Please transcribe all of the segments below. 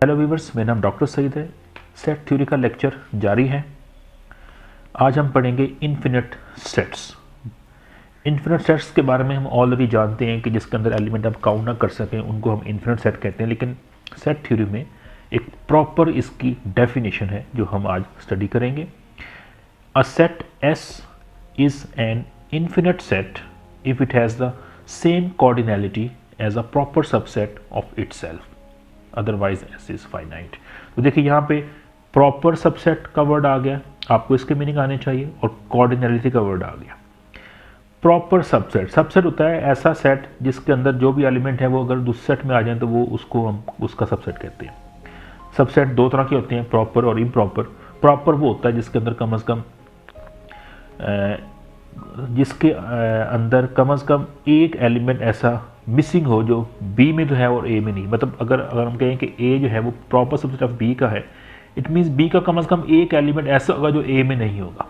Hello viewers, मेरा नाम doctor Saeed है। सेट थ्योरी का लेक्चर जारी है। आज हम पढ़ेंगे इन्फिनिट सेट्स। इन्फिनिट सेट्स के बारे में हम ऑलरेडी जानते हैं कि जिसके अंदर एलिमेंट आप काउंट ना कर सकें उनको हम इन्फिनिट सेट कहते हैं, लेकिन सेट थ्योरी में एक प्रॉपर इसकी डेफिनेशन है जो हम आज स्टडी करेंगे। A set S is an infinite set if it has the same cardinality as a proper subset of itself, otherwise S is finite. तो देखिए यहाँ पे प्रॉपर सबसेट का वर्ड आ गया, आपको इसके मीनिंग आने चाहिए, और कोऑर्डिनैलिटी का वर्ड आ गया। प्रॉपर सबसेट, सबसेट होता है ऐसा सेट जिसके अंदर जो भी एलिमेंट है वो अगर दूसरे सेट में आ जाए तो वो उसको हम उसका सबसेट कहते हैं। सबसेट दो तरह के होते हैं, प्रॉपर और इम्प्रॉपर। प्रॉपर वो होता है जिसके अंदर कम से कम एक एलिमेंट ऐसा मिसिंग हो जो बी में तो है और ए में नहीं। मतलब अगर हम कहें कि ए जो है वो प्रॉपर सबसेट ऑफ बी का है, इट मीन्स बी का कम से कम एक एलिमेंट ऐसा होगा जो ए में नहीं होगा,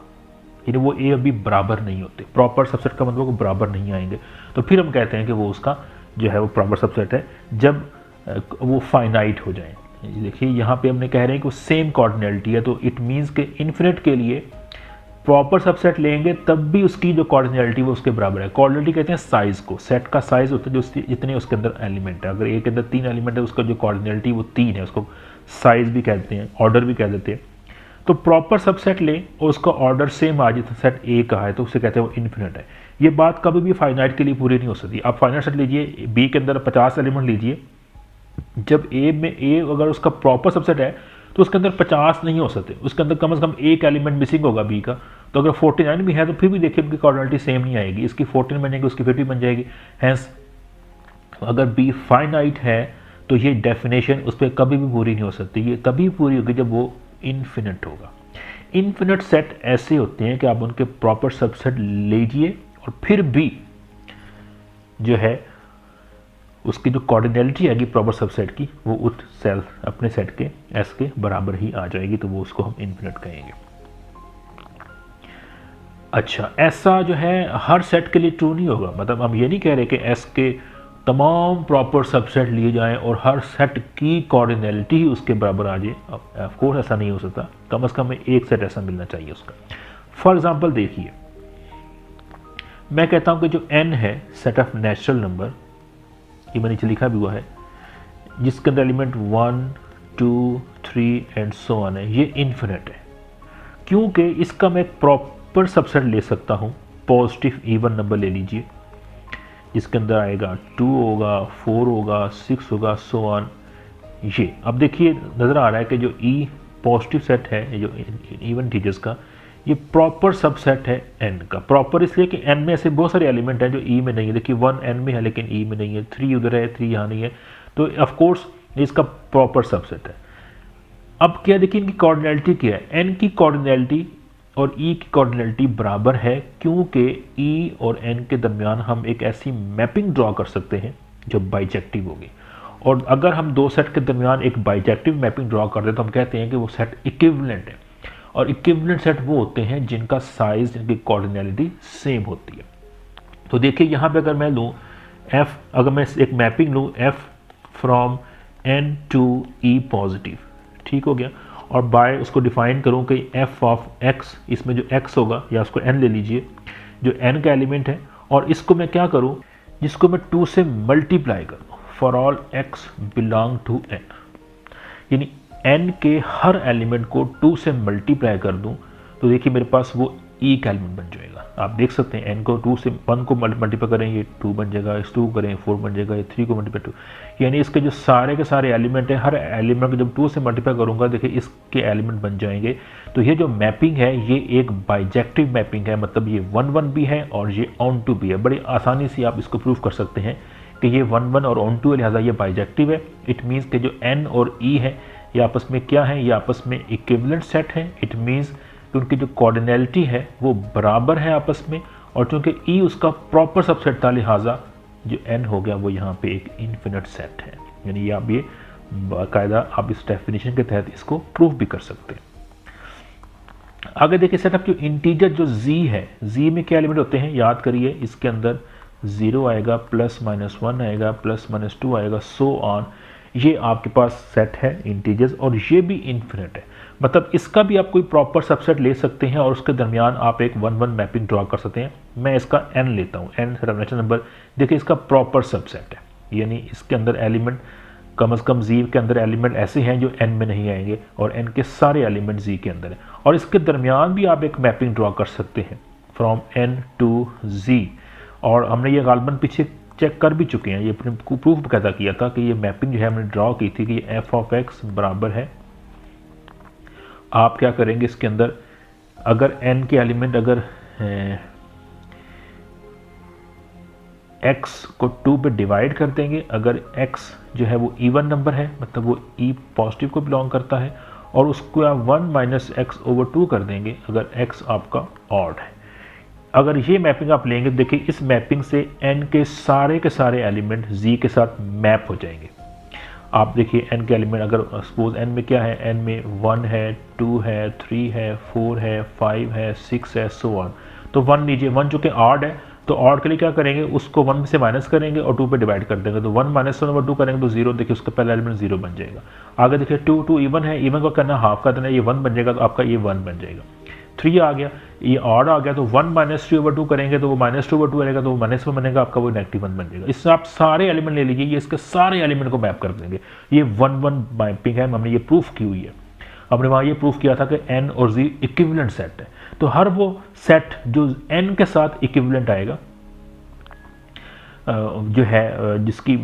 यानी वो ए अभी बराबर नहीं होते। प्रॉपर सबसेट का मतलब वो बराबर नहीं आएंगे, तो फिर हम कहते हैं कि वो उसका जो है वो प्रॉपर सबसेट है जब वो फाइनाइट हो जाए। देखिए यहाँ पे हमने कह रहे हैं कि वो सेम कोऑर्डिनैलिटी है, तो इट मीन्स कि इन्फिनिट के लिए प्रॉपर सबसेट लेंगे तब भी उसकी जो कोऑर्डिनैलिटी वो उसके बराबर है। कोऑर्डिनैलिटी कहते हैं साइज को, सेट का साइज होता है जो जितने उसके अंदर एलिमेंट है। अगर ए के अंदर 3 एलिमेंट है उसका जो कोऑर्डिनैलिटी वो 3 है, उसको साइज भी कहते हैं, ऑर्डर भी कह देते हैं। तो प्रॉपर सबसेट लें और उसका ऑर्डर सेम आ जाए, तो सेट ए का है तो उसे कहते हैं वो इन्फिनिट है। ये बात कभी भी फाइनाइट के लिए पूरी नहीं हो सकती। आप फाइनाइट सेट लीजिए, बी के अंदर 50 एलिमेंट लीजिए, जब ए अगर उसका प्रॉपर सबसेट है तो उसके अंदर 50 नहीं हो सकते, उसके अंदर कम से कम एक एलिमेंट मिसिंग होगा बी का। तो अगर 49 भी है तो फिर भी देखिए उनकी कोऑर्डिनैलिटी सेम नहीं आएगी, इसकी 14 बन जाएगी, उसकी 50 बन जाएगी। हैंस अगर बी फाइनाइट है तो ये डेफिनेशन उस पर कभी भी पूरी नहीं हो सकती। ये तभी पूरी होगी जब वो इन्फिनिट होगा। इन्फिनिट सेट ऐसे होते हैं कि आप उनके प्रॉपर सबसेट लीजिए और फिर भी जो है उसकी जो कोऑर्डिनैलिटी आएगी प्रॉपर सबसेट की वो उस सेल्फ अपने सेट के एस के बराबर ही आ जाएगी, तो वो उसको हम इन्फिनिट कहेंगे। अच्छा, ऐसा जो है हर सेट के लिए ट्रू नहीं होगा। मतलब हम ये नहीं कह रहे कि एस के तमाम प्रॉपर सबसेट लिए जाएं और हर सेट की कोऑर्डिनैलिटी ही उसके बराबर आ जाए। ऑफ कोर्स ऐसा नहीं हो सकता, कम से कम एक सेट ऐसा मिलना चाहिए उसका। फॉर एग्जांपल देखिए, मैं कहता हूं कि जो n है सेट ऑफ नेचुरल नंबर, ये मैंने नीचे लिखा भी हुआ है, जिसके अंदर एलिमेंट 1 2 3 एंड सो ऑन है, ये इन्फिनिट है क्योंकि इसका मैं एक प्रॉपर सबसेट ले सकता हूँ। पॉजिटिव इवन नंबर ले लीजिए जिसके अंदर आएगा 2 होगा, 4 होगा, 6 होगा, सो ऑन। ये अब देखिए नज़र आ रहा है कि जो ई पॉजिटिव सेट है, जो इवन इंटीजर्स का, ये प्रॉपर सबसेट है n का। प्रॉपर इसलिए कि n में ऐसे बहुत सारे एलिमेंट हैं जो e में नहीं है। देखिए 1 n में है लेकिन e में नहीं है, 3 उधर है, 3 यहाँ नहीं है, तो ऑफ कोर्स इसका प्रॉपर सबसेट है। अब क्या देखिए इनकी कोऑर्डिनैलिटी क्या है, n की कोऑर्डिनैलिटी और e की कोऑर्डिनैलिटी बराबर है क्योंकि e और n के दरमियान हम एक ऐसी मैपिंग ड्रॉ कर सकते हैं जो बाइजेक्टिव होगी। और अगर हम दो सेट के दरमियान एक बाइजेक्टिव मैपिंग ड्रॉ कर दें तो हम कहते हैं कि वो सेट इक्विवेलेंट है। और इक्विवेलेंट सेट वो होते हैं जिनका साइज, जिनकी कोऑर्डिनैलिटी सेम होती है। तो देखिए यहाँ पे अगर मैं लूँ f, अगर मैं एक मैपिंग लूँ f from n to e positive, ठीक हो गया, और बाय उसको डिफाइन करूँ कि f ऑफ x, इसमें जो x होगा या उसको n ले लीजिए जो n का एलिमेंट है, और इसको मैं क्या करूँ, जिसको मैं 2 से मल्टीप्लाई करूँ for all x belong to n, यानी n के हर एलिमेंट को 2 से मल्टीप्लाई कर दूं तो देखिए मेरे पास वो e का एलिमेंट बन जाएगा। आप देख सकते हैं n को 2 से 1 को मल्टीप्लाई करें ये 2 बन जाएगा, इस 2 करें 4 बन जाएगा, ये 3 को मल्टीप्लाई 2, यानी इसके जो सारे के सारे एलिमेंट हैं, हर एलिमेंट को जब 2 से मल्टीप्लाई करूंगा देखिए इसके एलिमेंट बन जाएंगे। तो ये जो मैपिंग है ये एक बाइजेक्टिव मैपिंग है, मतलब ये 1 1 भी है और ये ऑन टू भी है। बड़ी आसानी से आप इसको प्रूव कर सकते हैं कि ये 1 1 और ऑन टू है, लिहाजा ये बाइजेक्टिव है। इट मीन्स कि जो n और e है ये आपस में क्या है, ये आपस में इक्विवेलेंट सेट है। इट मीन्स कि उनकी जो कोऑर्डिनैलिटी है वो बराबर है आपस में, और चूंकि e उसका प्रॉपर सबसेट था लिहाजा जो n हो गया वो यहाँ पे एक इन्फिनिट सेट है। यानी आप ये बाकायदा आप इस डेफिनेशन के तहत इसको प्रूव भी कर सकते हैं। आगे देखिए सेट ऑफ जो इंटीजर जो z है, z में क्या एलिमेंट होते हैं याद करिए, इसके अंदर 0 आएगा, +-1 आएगा, +-2 आएगा, सो ऑन। ये आपके पास सेट है इंटीजर्स और ये भी इन्फिनिट है, मतलब इसका भी आप कोई प्रॉपर सबसेट ले सकते हैं और उसके दरमियान आप एक 1-1 मैपिंग ड्रॉ कर सकते हैं। मैं इसका n लेता हूँ, n नेचुरल नंबर, देखिए इसका प्रॉपर सबसेट है, यानी इसके अंदर एलिमेंट कम से कम z के अंदर एलिमेंट ऐसे हैं जो n में नहीं आएंगे और n के सारे एलिमेंट z के अंदर हैं, और इसके दरमियान भी आप एक मैपिंग ड्रॉ कर सकते हैं फ्रॉम n टू z। और हमने ये गालबन पीछे चेक कर भी चुके हैं, ये प्रूफ कहता किया था कि ये मैपिंग जो है हमने ड्रॉ की थी कि f ऑफ x बराबर है, आप क्या करेंगे इसके अंदर अगर n के एलिमेंट अगर x को 2 पे डिवाइड कर देंगे, अगर x जो है वो इवन नंबर है मतलब वो e पॉजिटिव को बिलोंग करता है, और उसको आप 1 माइनस एक्स ओवर 2 कर देंगे अगर x आपका ऑड है। अगर ये मैपिंग आप लेंगे, देखिए इस मैपिंग से n के सारे एलिमेंट z के साथ मैप हो जाएंगे। आप देखिए n के एलिमेंट अगर सपोज n में क्या है, n में 1 है, 2 है, 3 है, 4 है, 5 है, 6 है, सो ऑन। तो 1 लीजिए, 1 जो कि ऑड है, तो ऑड के लिए क्या करेंगे, उसको 1 से माइनस करेंगे और 2 पे डिवाइड कर देंगे, तो 1 माइनस 1 ओवर 2 करेंगे तो 0, देखिए उसका पहला एलिमेंट 0 बन जाएगा। आगे देखिए 2 इवन है, इवन को करना हाफ का देना, ये 1 बन जाएगा, तो आपका ये 1 बन जाएगा। 3 आ गया, ये ऑड आ गया, तो 1 माइनस 3 ओवर 2 करेंगे तो वो माइनस 2 ओवर 2 रहेगा, तो वो माइनस 1 बनेगा, आपका वो नेगेटिव 1 बन जाएगा। इससे आप सारे एलिमेंट ले लीजिए, ये इसके सारे एलिमेंट को मैप कर देंगे, ये 1-1 मैपिंग है, हमने ये प्रूफ की हुई है। हमने वहाँ ये प्रूफ किया था कि n और z इक्विवेलेंट सेट है, तो हर वो सेट जो n के साथ इक्विवेलेंट आएगा जो है जिसकी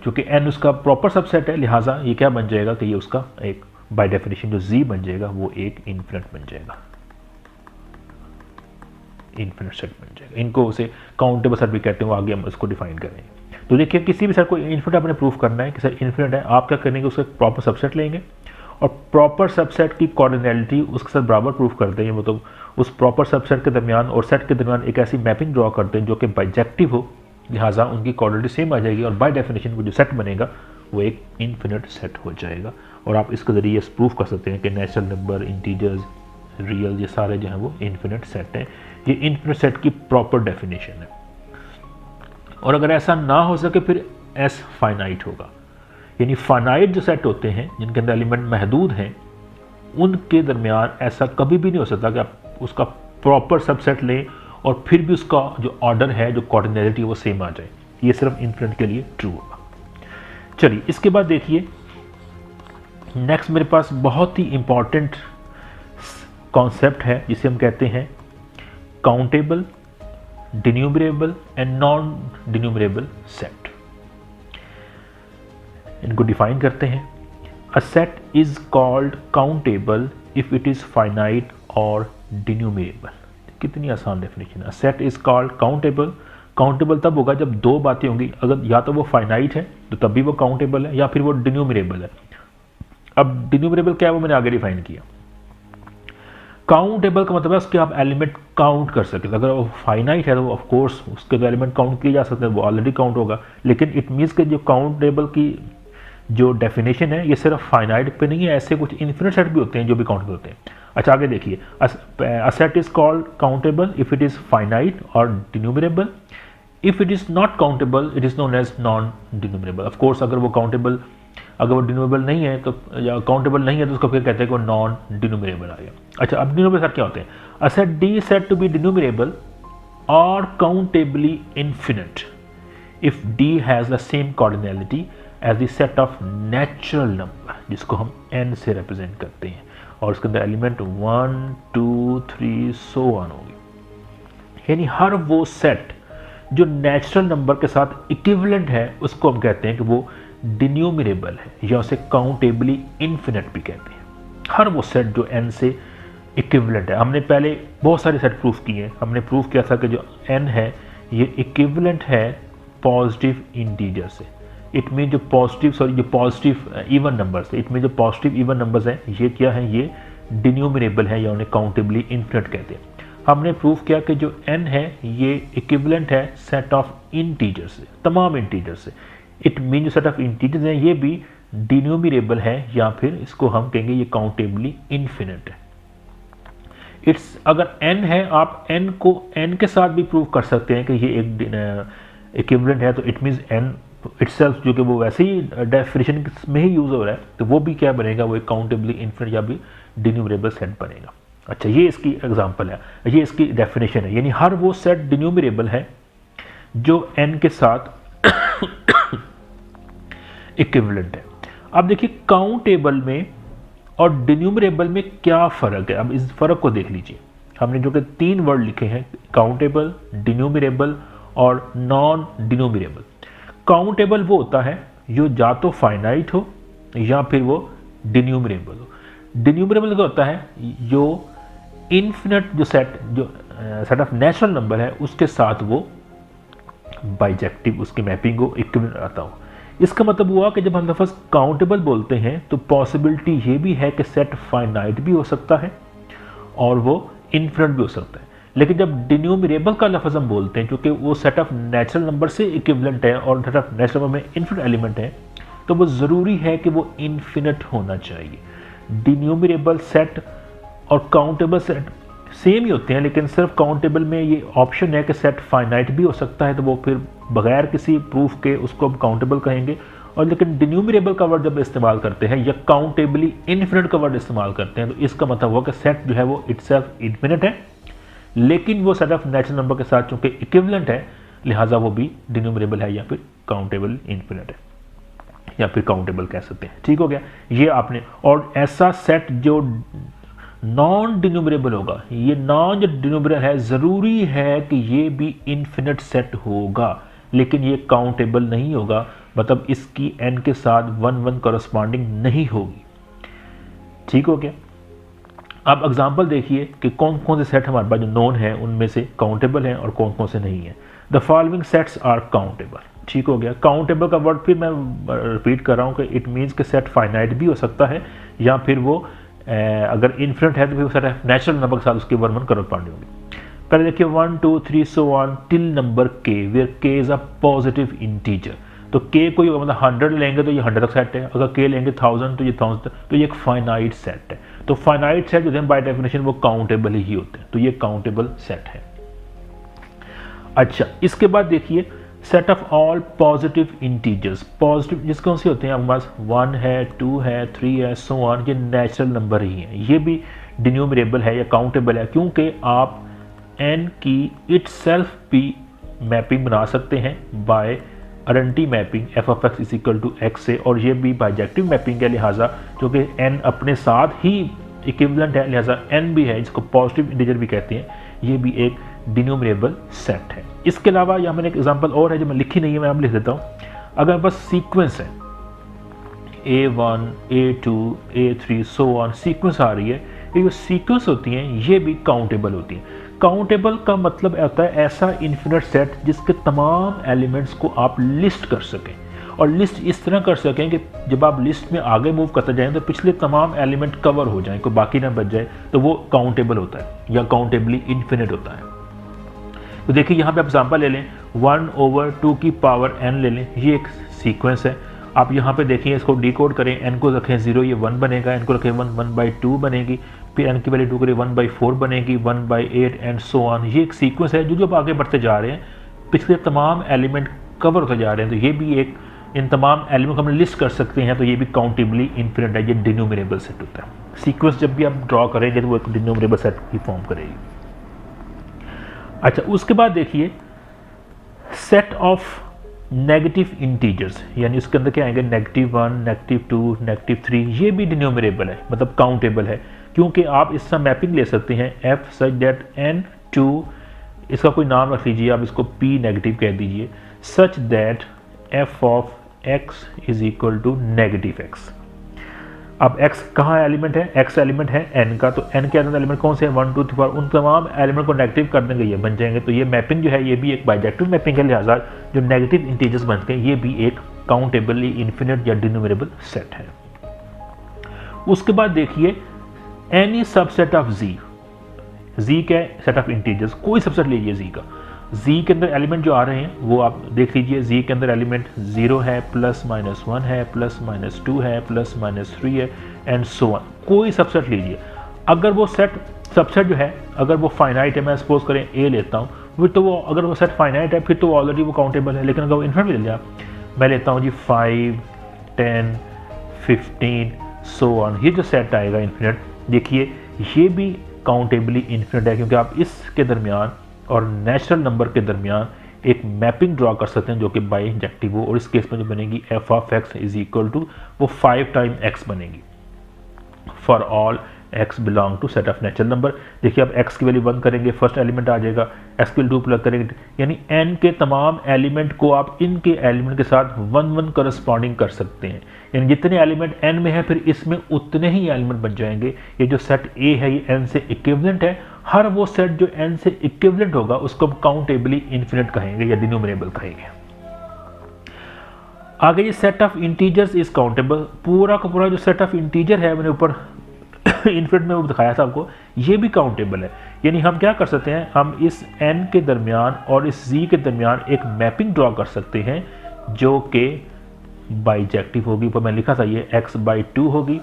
चूँकि n उसका प्रॉपर सबसेट है, लिहाजा ये क्या बन जाएगा कि ये उसका एक बाय डेफिनेशन जो z बन जाएगा वो एक इन्फिनिट बन जाएगा, इन्फिनिट सेट बन जाएगा। इनको उसे काउंटेबल सेट भी कहते हैं, वो आगे हम इसको डिफाइन करेंगे। तो देखिए किसी भी सेट को इन्फिनिट आपने प्रूफ करना है कि सर इन्फिनिट है, आप क्या करेंगे, उसका प्रॉपर सबसेट लेंगे और प्रॉपर सबसेट की कोऑर्डिनेलिटी उसके साथ बराबर प्रूफ कर देंगे, मतलब उस प्रॉपर सबसेट के दरमियान और सेट के दरमियान एक ऐसी मैपिंग ड्रॉ करते हैं जो कि बाइजेक्टिव हो, लिहाजा उनकी कोऑर्डिनेलिटी सेम आ जाएगी और बाय डेफिनेशन वो जो सेट बनेगा वो एक इन्फिनिट सेट हो जाएगा। और आप इसके ज़रिए प्रूफ कर सकते हैं कि नेचुरल नंबर, इंटीजर्स, रियल, ये सारे जो हैं वो इन्फिनिट सेट हैं। ये इन्फिनिट सेट की प्रॉपर डेफिनेशन है। और अगर ऐसा ना हो सके फिर एस फाइनाइट होगा, यानी फाइनाइट जो सेट होते हैं जिनके अंदर एलिमेंट महदूद हैं, उनके दरमियान ऐसा कभी भी नहीं हो सकता कि आप उसका प्रॉपर सबसेट लें और फिर भी उसका जो ऑर्डर है, जो कोऑर्डिनेलिटी है वो सेम आ जाए। ये सिर्फ इन्फिनिट के लिए ट्रू होगा। चलिए इसके बाद देखिए नेक्स्ट मेरे पास बहुत ही इंपॉर्टेंट कॉन्सेप्ट है जिसे हम कहते हैं काउंटेबल, डिन्यूमरेबल एंड नॉन डिन्यूमरेबल सेट। इनको डिफाइन करते हैं। A set is called countable if it is finite और डिन्यूमरेबल। कितनी आसान डेफिनेशन है। Set is called countable, countable तब होगा जब दो बातें होंगी, अगर या तो वो फाइनाइट है तो तब भी वो काउंटेबल है, या फिर वो डिन्यूमरेबल है। अब डिन्यूमरेबल क्या है वो मैंने आगे डिफाइन किया। काउंटेबल का मतलब है उसके आप एलिमेंट काउंट कर सकते हैं। अगर वो फाइनाइट है तो ऑफ कोर्स उसके जो एलिमेंट काउंट किए जा सकते हैं वो ऑलरेडी काउंट होगा, लेकिन इट मीन्स कि जो काउंटेबल की जो डेफिनेशन है ये सिर्फ फाइनाइट पे नहीं है, ऐसे कुछ इन्फिनिट सेट भी होते हैं जो भी काउंटेबल होते हैं। अच्छा आगे देखिए, a set is called countable if it is finite और denumerable. If it is not countable it is known as non denumerable. Of course अगर वो काउंटेबल, अगर वो डिन्यूमरेबल नहीं है तो, या काउंटेबल नहीं है तो उसको फिर कहते हैं कि वो नॉन डिन्यूमरेबल आ गया। अच्छा अब डिन्यूमरेबल सेट क्या होते हैं। A set D said to be denumerable और countably infinite if D has the same cardinality as the set of natural number, जिसको हम n से रिप्रेजेंट करते हैं, और उसके अंदर एलिमेंट 1 2 3 सो ऑन होगी। यानी हर वो सेट जो नेचुरल नंबर के साथ इक्विवेलेंट है उसको हम कहते हैं कि वो डिन्यूमरेबल है, या उसे काउंटेबली इन्फिनिट भी कहते हैं। हर वो सेट जो n से इक्विवेलेंट है। हमने पहले बहुत सारे सेट प्रूफ किए हैं। हमने प्रूफ किया था कि जो n है ये इक्विवेलेंट है पॉजिटिव इंटीजर से। इट मीन जो पॉजिटिव इवन नंबर्स है, इट मीन जो पॉजिटिव इवन नंबर्स हैं ये क्या है, ये डिन्यूमरेबल है या उन्हें काउंटेबली इन्फिनिट कहते हैं। हमने प्रूफ किया कि जो n है ये इक्विवेलेंट है सेट ऑफ इंटीजर से, तमाम इंटीजर से। इट मीन जो सेट ऑफ इंटीजर्स हैं ये भी डिन्यूमरेबल है, या फिर इसको हम कहेंगे ये काउंटेबली इन्फिनिट है। इट्स अगर n है, आप n को n के साथ भी प्रूव कर सकते हैं कि ये एक इक्विवेलेंट है, तो इट मीन्स n इटसेल्फ जो कि वो वैसे ही डेफिनेशन में ही यूज़ हो रहा है, तो वो भी क्या बनेगा, वो एक काउंटेबली इन्फिनिट या भी डिन्यूमरेबल सेट बनेगा। अच्छा, ये इसकी एग्जांपल है, ये इसकी डेफिनेशन है, यानी हर वो सेट डिन्यूमरेबल है जो n के साथ इक्विवेलेंट है। अब देखिए काउंटेबल में और डिन्यूमरेबल में क्या फ़र्क है, अब इस फ़र्क को देख लीजिए। हमने जो कि 3 वर्ड लिखे हैं, काउंटेबल, डिन्यूमरेबल और नॉन डिन्यूमरेबल। काउंटेबल वो होता है जो या तो फाइनाइट हो या फिर वो डिन्यूमरेबल हो। डिन्यूमरेबल का होता है जो इन्फिनिट जो सेट ऑफ नेचुरल नंबर है उसके साथ वो बाइजेक्टिव उसकी मैपिंग को इक्विवेलेंट आता हो। इसका मतलब हुआ कि जब हम लफ्ज़ काउंटेबल बोलते हैं तो पॉसिबिलिटी ये भी है कि सेट फाइनाइट भी हो सकता है और वो इन्फिनिट भी हो सकता है। लेकिन जब डिन्यूमरेबल का लफ्ज़ हम बोलते हैं, क्योंकि वो सेट ऑफ नेचुरल नंबर से इक्विवेलेंट है और सेट ऑफ नेचुरल नंबर में इन्फिनिट एलिमेंट है, तो वो ज़रूरी है कि वो इन्फिनिट होना चाहिए। डिन्यूमरेबल सेट और काउंटेबल सेट सेम ही होते हैं, लेकिन सिर्फ काउंटेबल में ये ऑप्शन है कि सेट फाइनाइट भी हो सकता है, तो वो फिर बगैर किसी प्रूफ के उसको हम काउंटेबल कहेंगे। और लेकिन डिन्यूमरेबल का वर्ड जब इस्तेमाल करते हैं या काउंटेबली इन्फिनिट का वर्ड इस्तेमाल करते हैं, तो इसका मतलब हुआ कि सेट जो है वो इटसेल्फ इन्फिनिट है, लेकिन वो सेट ऑफ नेचुरल नंबर के साथ चूंकि इक्विवेलेंट है, लिहाजा वो भी डिन्यूमरेबल है या फिर काउंटेबल इन्फिनिट है या फिर काउंटेबल कह सकते हैं। ठीक हो गया ये आपने। और ऐसा सेट जो नॉन डिन्यूमरेबल होगा, ये नॉन जो डिन्यूमरेबल है, ज़रूरी है कि ये भी इन्फिनिट सेट होगा, लेकिन ये काउंटेबल नहीं होगा, मतलब इसकी n के साथ 1 कॉरस्पॉन्डिंग नहीं होगी। ठीक हो गया। अब एग्जांपल देखिए कि कौन कौन से सेट हमारे पास जो नोन है उनमें से काउंटेबल हैं और कौन कौन से नहीं है। The following sets are countable. ठीक हो गया। काउंटेबल का वर्ड फिर मैं रिपीट कर रहा हूँ कि इट मीन्स कि सेट फाइनाइट भी हो सकता है या फिर वो अगर इन्फिनिट है तो फिर सेट नेचुरल नंबर के साथ उसकी 1 कॉरस्पॉन्डिंग होगी। पहले देखिए 1 2 3 so on till number k where k is a positive integer. तो k कोई मतलब 100 लेंगे तो ये 100 तक सेट है, अगर k लेंगे 1000 तो ये 1000 तक, तो ये एक फाइनाइट सेट है। तो फाइनाइट सेट जो है बाय डेफिनेशन वो काउंटेबल ही होते हैं, तो ये काउंटेबल सेट है। अच्छा, इसके बाद देखिए set of all positive integers. Positive जिस कौन से होते हैं हमारे पास 1 है, 2 है, 3 है, सो ऑन, ये नेचुरल नंबर ही हैं, ये भी डिन्यूमरेबल है या काउंटेबल है, क्योंकि आप n की इटसेल्फ भी मैपिंग बना सकते हैं by identity mapping f of x is equal to x से, और ये भी बाइजेक्टिव मैपिंग है, लिहाजा क्योंकि n अपने साथ ही इक्विवेलेंट है, लिहाजा n भी है, जिसको पॉजिटिव इंटीजर भी कहते हैं, ये भी एक डिन्यूमरेबल सेट है। इसके अलावा यहाँ मैंने एक एग्जांपल और है जो मैं लिखी नहीं है, मैं अब लिख देता हूँ। अगर बस सीक्वेंस है A1 A2 A3 so on, sequence आ रही है, ये जो सीक्वेंस होती हैं ये भी काउंटेबल होती हैं। काउंटेबल का मतलब होता है ऐसा इन्फिनिट सेट जिसके तमाम एलिमेंट्स को आप लिस्ट कर सकें, और लिस्ट इस तरह कर सकें कि जब आप लिस्ट में आगे मूव करते जाएं तो पिछले तमाम एलिमेंट कवर हो जाएं, कोई बाकी ना बच जाए, तो वो काउंटेबल होता है या काउंटेबली इन्फिनिट होता है। तो देखिए यहाँ पे आप एग्जांपल ले लें, 1/2 की पावर n ले लें, ये एक सीक्वेंस है। आप यहाँ पे देखिए, इसको डिकोड करें, n को रखें 0, ये 1 बनेगा, n को रखें 1/2 बनेगी, फिर n की वैल्यू 2 करें 1/4 बनेगी, 1/8 एंड सो ऑन। ये एक सीक्वेंस है जो आप आगे बढ़ते जा रहे हैं, पिछले तमाम एलिमेंट कवर होते जा रहे हैं, तो ये भी एक, इन तमाम एलिमेंट को हम लिस्ट कर सकते हैं, तो ये भी काउंटेबली इन्फिनिट है, ये डिन्यूमरेबल सेट होता है। सीक्वेंस जब भी आप ड्रॉ करेंगे तो वो एक डिन्यूमरेबल सेट ही फॉर्म करेगी। अच्छा, उसके बाद देखिए सेट ऑफ नेगेटिव इंटीजर्स, यानी उसके अंदर क्या आएंगे, -1, -2, -3, ये भी डिन्यूमरेबल है, मतलब काउंटेबल है, क्योंकि आप इसका मैपिंग ले सकते हैं f सच दैट n2, इसका कोई नाम रख लीजिए, आप इसको p नेगेटिव कह दीजिए, such that f of x is equal to -x। अब x कहाँ एलिमेंट है, x एलिमेंट है n का, तो n के अंदर एलिमेंट कौन से हैं, 1 2 3 4, उन तमाम एलिमेंट को नेगेटिव कर देंगे, ये बन जाएंगे, तो ये मैपिंग जो है ये भी एक बाइजेक्टिव मैपिंग है, लिहाजा जो नेगेटिव इंटीजर्स बनते हैं ये भी एक काउंटेबली इन्फिनिट या डिन्यूमरेबल सेट है। उसके बाद देखिए एनी सबसेट ऑफ z क्या है, सेट ऑफ इंटीजर्स, कोई सबसेट लीजिए z का, z के अंदर एलिमेंट जो आ रहे हैं वो आप देख लीजिए, z के अंदर एलिमेंट 0 है, +-1 है, +-2 है, +-3 है एंड सो ऑन, कोई सबसेट लीजिए। अगर वो सेट सबसेट जो है अगर वो फाइनाइट है, मैं सपोज करें a लेता हूँ, फिर तो वो, अगर वो सेट फाइनाइट है फिर तो ऑलरेडी वो काउंटेबल है, लेकिन अगर वो इन्फिनिट ले लिया मैं लेता हूँ जी 5, 10, 15 सो ऑन, ये जो सेट आएगा इन्फिनिट, देखिए ये भी काउंटेबली इन्फिनिट है, क्योंकि आप इसके दरमियान और नेचुरल नंबर के दरमियान एक मैपिंग ड्रॉ कर सकते हैं जो कि बाई इंजेक्टिव हो, और इस केस में जो बनेगी F of X is equal to वो 5 टाइम एक्स बनेगी for all x belong to set of natural number. देखिए अब x की वैल्यू 1 करेंगे, फर्स्ट एलिमेंट आ जाएगा, x की वैल्यू 2 प्लग करेंगे, यानी n के तमाम एलिमेंट को आप इनके एलिमेंट के साथ 1 1 करस्पॉन्डिंग कर सकते हैं, यानी जितने एलिमेंट n में है फिर इसमें उतने ही एलिमेंट बन जाएंगे। ये जो सेट A है ये n से इक्विवेलेंट है, हर वो सेट जो n से इक्विवेलेंट होगा उसको हम काउंटेबली इन्फिनिट कहेंगे या डिनोमिनेबल कहेंगे। आगे ये set of integers is countable, पूरा का पूरा जो सेट ऑफ इंटीजर है मैंने ऊपर इन्फिनिट में वो दिखाया था आपको, ये भी काउंटेबल है। यानी हम क्या कर सकते हैं, हम इस n के दरमियान और इस z के दरमियान एक मैपिंग ड्रॉ कर सकते हैं जो कि बाइजेक्टिव होगी। ऊपर मैं लिखा था ये x/2 होगी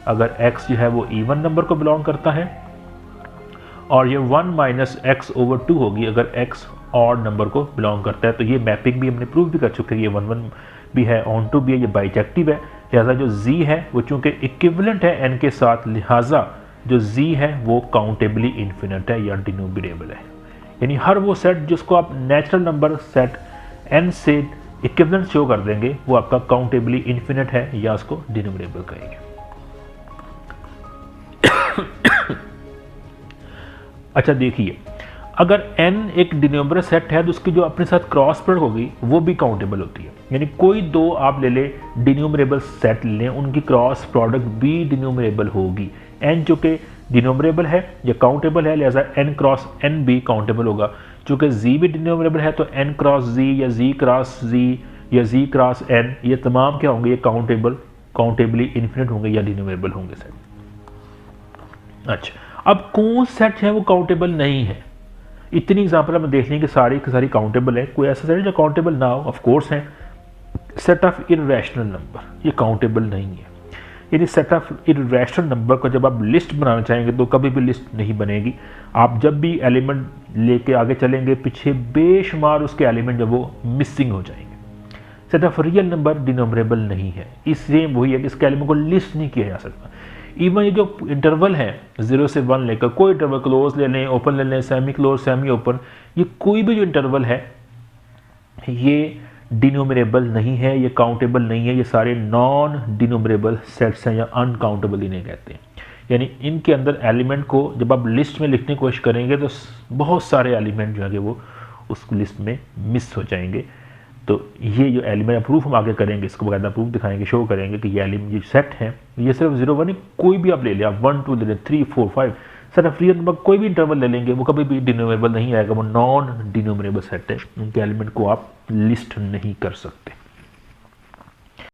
अगर x जो है वो इवन नंबर को बिलोंग करता है, और ये 1 - x/2 होगी अगर x ऑड नंबर को बिलोंग करता है। तो ये मैपिंग भी हमने प्रूव भी कर चुके हैं, ये 1 1 भी है, ऑन टू भी है, ये बाइजेक्टिव है। लिहाजा जो z है वो चूंकि इक्विवेलेंट है n के साथ, लिहाजा जो z है वो काउंटेबली इन्फिनिट है या डिनोमिनेबल है। यानी हर वो सेट जिसको आप नेचुरल नंबर सेट n से इक्विवेलेंट शो कर देंगे वो आपका काउंटेबली इन्फिनिट है या उसको डिनोमिनेबल कहेंगे। अच्छा देखिए, अगर n एक डिनोमिनेटर सेट है तो उसकी जो अपने साथ क्रॉस प्रोडक्ट होगी वो भी काउंटेबल होती है। यानी कोई दो आप ले लें डिनोमिनेबल सेट लें, उनकी क्रॉस प्रोडक्ट भी डिनोमिनेबल होगी। n जो कि डिनोमिनेबल है या काउंटेबल है, लिहाजा n क्रॉस n भी काउंटेबल होगा। चूँकि z भी डिनोमिनेबल है तो n क्रॉस z या z क्रॉस z या z क्रॉस n ये तमाम क्या होंगे, ये काउंटेबली इन्फिनिट होंगे या डिनोमिनेबल होंगे सेट। अच्छा, अब कौन सेट है वो काउंटेबल नहीं है, इतनी एग्जाम्पल हम देख लें कि सारी की सारी काउंटेबल है। कोई ऐसा सेट जो काउंटेबल ना हो, ऑफ कोर्स है सेट ऑफ इर्रेशनल नंबर, ये काउंटेबल नहीं है। यानी सेट ऑफ इर्रेशनल नंबर को जब आप लिस्ट बनाना चाहेंगे तो कभी भी लिस्ट नहीं बनेगी। आप जब भी एलिमेंट लेके आगे चलेंगे पीछे बेशुमार उसके एलिमेंट जब वो मिसिंग हो जाएंगे। सेट ऑफ रियल नंबर डिनोमिनेबल नहीं है, इसलिए वही है कि इसके एलिमेंट को लिस्ट नहीं किया जा सकता। इवन ये जो इंटरवल है 0 से 1 लेकर, कोई इंटरवल क्लोज ले लें, ओपन ले लें, सेमी क्लोज, सेमी ओपन, ये कोई भी जो इंटरवल है ये डिनोमिनेबल नहीं है, ये काउंटेबल नहीं है, ये सारे नॉन डिनोमिनेबल सेट्स हैं या अनकाउंटेबल इन्हें कहते हैं। यानी इनके अंदर एलिमेंट को जब आप लिस्ट में लिखने की कोशिश करेंगे तो बहुत सारे एलिमेंट जो है वो उस लिस्ट में मिस हो जाएंगे। तो ये जो एलिमेंट प्रूफ हम आगे करेंगे, इसको बकायदा प्रूफ दिखाएंगे, शो करेंगे कि ये एलिमेंट ये सेट है, ये सिर्फ 0 1 कोई भी आप ले लें, आप 1 2 ले लें, 3 4 5 सेट ऑफ रियल नंबर कोई भी इंटरवल ले लेंगे वो कभी भी डिनोमिनेबल नहीं आएगा, वो नॉन डिनोमिनेबल सेट है, उनके एलिमेंट को आप लिस्ट नहीं कर सकते।